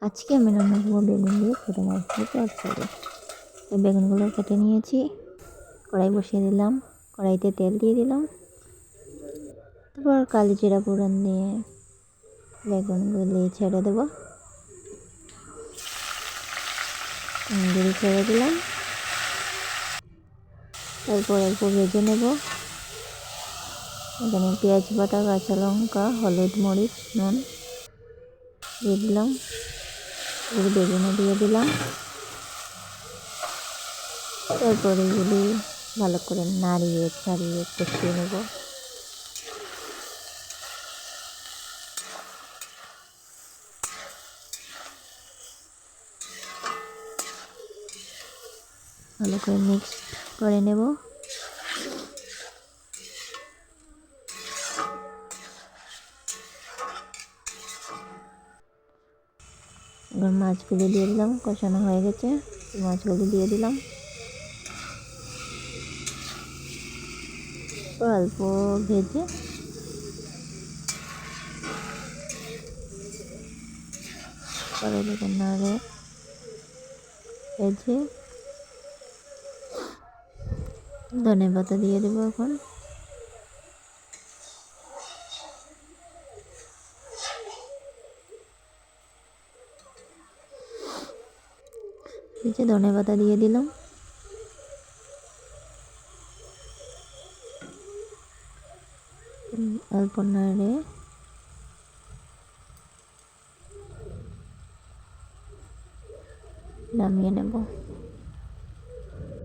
আজকে আমি রান্না করবো বেগুন দিয়ে ছোটো মাছ দিয়ে চচ্চড়ি। এই বেগুনগুলো কেটে নিয়েছি, কড়াই বসিয়ে দিলাম, কড়াইতে তেল দিয়ে দিলাম, তারপর কালো জিরা ফোড়ন দিয়ে বেগুনগুলি ছেড়ে দেবো, গুঁড়ি ছেড়ে দিলাম, তারপর অল্প ভেজে নেব। এখানে পেঁয়াজ বাটা, কাঁচা লঙ্কা, হলুদ, মরিচ, নুন দিয়ে দিলাম, বেগুনও দিয়ে দিলাম। তারপর এগুলি ভালো করে নাড়িয়ে ছাড়িয়ে কষিয়ে নেব। ভালো করে মিক্স করে নেব। এবার মাছগুলি দিয়ে দিলাম, কষানো হয়ে গেছে, মাছগুলি দিয়ে দিলাম। অল্প ভেজে পরে দেখুন নাড়ে ভেজে ধনে পাতা দিয়ে দেবো। এখন ধনে পাতা দিয়ে দিলাম, অল্প নাড়ে নামিয়ে নেব।